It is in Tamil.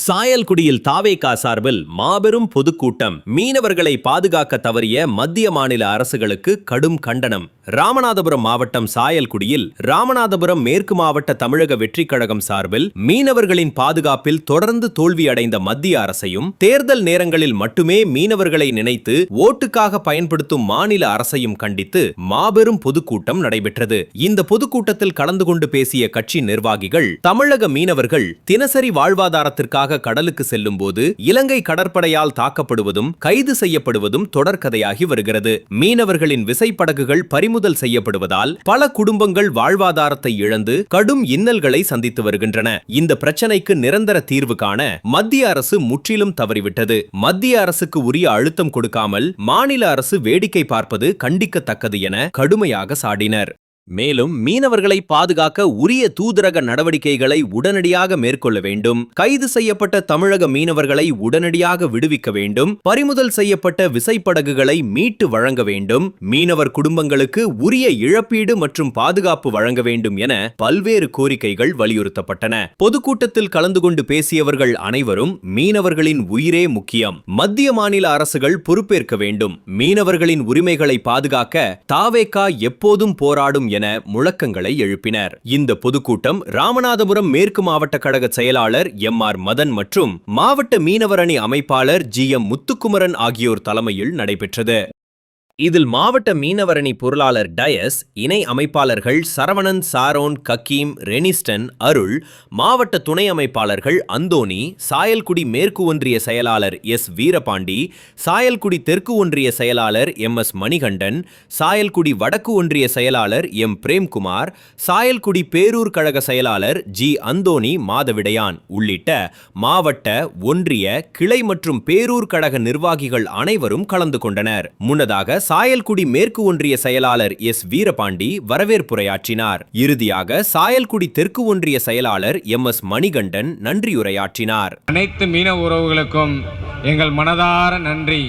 சாயல்குடியில் தாவேகா சார்பில் மாபெரும் பொதுக்கூட்டம். மீனவர்களை பாதுகாக்க தவறிய மத்திய மாநில அரசுகளுக்கு கடும் கண்டனம். ராமநாதபுரம் மாவட்டம் சாயல்குடியில் ராமநாதபுரம் மேற்கு மாவட்ட தமிழக வெற்றிக் கழகம் சார்பில் மீனவர்களின் பாதுகாப்பில் தொடர்ந்து தோல்வியடைந்த மத்திய அரசையும், தேர்தல் நேரங்களில் மட்டுமே மீனவர்களை நினைத்து ஓட்டுக்காக பயன்படுத்தும் மாநில அரசையும் கண்டித்து மாபெரும் பொதுக்கூட்டம் நடைபெற்றது. இந்த பொதுக்கூட்டத்தில் கலந்து கொண்டு பேசிய கட்சி நிர்வாகிகள், தமிழக மீனவர்கள் தினசரி வாழ்வாதாரத்திற்காக கடலுக்கு செல்லும் போது இலங்கை கடற்படையால் தாக்கப்படுவதும் கைது செய்யப்படுவதும் தொடர்கதையாகி வருகிறது. மீனவர்களின் விசைப்படகுகள் பறிமுதல் செய்யப்படுவதால் பல குடும்பங்கள் வாழ்வாதாரத்தை இழந்து கடும் இன்னல்களை சந்தித்து வருகின்றன. இந்த பிரச்சனைக்கு நிரந்தர தீர்வு காண மத்திய அரசு முற்றிலும் தவறிவிட்டது. மத்திய அரசுக்கு உரிய அழுத்தம் கொடுக்காமல் மாநில அரசு வேடிக்கை பார்ப்பது கண்டிக்கத்தக்கது என கடுமையாக சாடினர். மேலும் மீனவர்களை பாதுகாக்க உரிய தூதரக நடவடிக்கைகளை உடனடியாக மேற்கொள்ள வேண்டும். கைது செய்யப்பட்ட தமிழக மீனவர்களை உடனடியாக விடுவிக்க வேண்டும். பறிமுதல் செய்யப்பட்ட விசைப்படகுகளை மீட்டு வழங்க வேண்டும். மீனவர் குடும்பங்களுக்கு உரிய இழப்பீடு மற்றும் பாதுகாப்பு வழங்க வேண்டும் என பல்வேறு கோரிக்கைகள் வலியுறுத்தப்பட்டன. பொதுக்கூட்டத்தில் கலந்து கொண்டு பேசியவர்கள் அனைவரும் மீனவர்களின் உயிரே முக்கியம், மத்திய மாநில அரசுகள் பொறுப்பேற்க வேண்டும், மீனவர்களின் உரிமைகளை பாதுகாக்க தாவேகா எப்போதும் போராடும் என முழக்கங்களை எழுப்பினர். இந்த பொதுக்கூட்டம் ராமநாதபுரம் மேற்கு மாவட்ட கழக செயலாளர் எம்.ஆர். மதன் மற்றும் மாவட்ட மீனவர் அணி அமைப்பாளர் ஜி.எம். முத்துக்குமரன் ஆகியோர் தலைமையில் நடைபெற்றது. இதில் மாவட்ட மீனவரணி பொருளாளர் டயஸ், இணை அமைப்பாளர்கள் சரவணன், சாரோன், கக்கீம், ரெனிஸ்டன், அருள், மாவட்ட துணை அமைப்பாளர்கள் அந்தோனி, சாயல்குடி மேற்கு ஒன்றிய செயலாளர் எஸ். வீரபாண்டி, சாயல்குடி தெற்கு ஒன்றிய செயலாளர் எம்.எஸ். மணிகண்டன், சாயல்குடி வடக்கு ஒன்றிய செயலாளர் எம். பிரேம்குமார், சாயல்குடி பேரூர் கழக செயலாளர் ஜி. அந்தோனி மாதவிடையான் உள்ளிட்ட மாவட்ட, ஒன்றிய, கிளை மற்றும் பேரூர் கழக நிர்வாகிகள் அனைவரும் கலந்து கொண்டனர். முன்னதாக சாயல்குடி மேற்கு ஒன்றிய செயலாளர் எஸ். வீரபாண்டி வரவேற்புரையாற்றினார். இறுதியாக சாயல்குடி தெற்கு ஒன்றிய செயலாளர் எம்.எஸ். மணிகண்டன் நன்றியுரையாற்றினார். அனைத்து மீனவ உறவுகளுக்கும் எங்கள் மனதார நன்றி.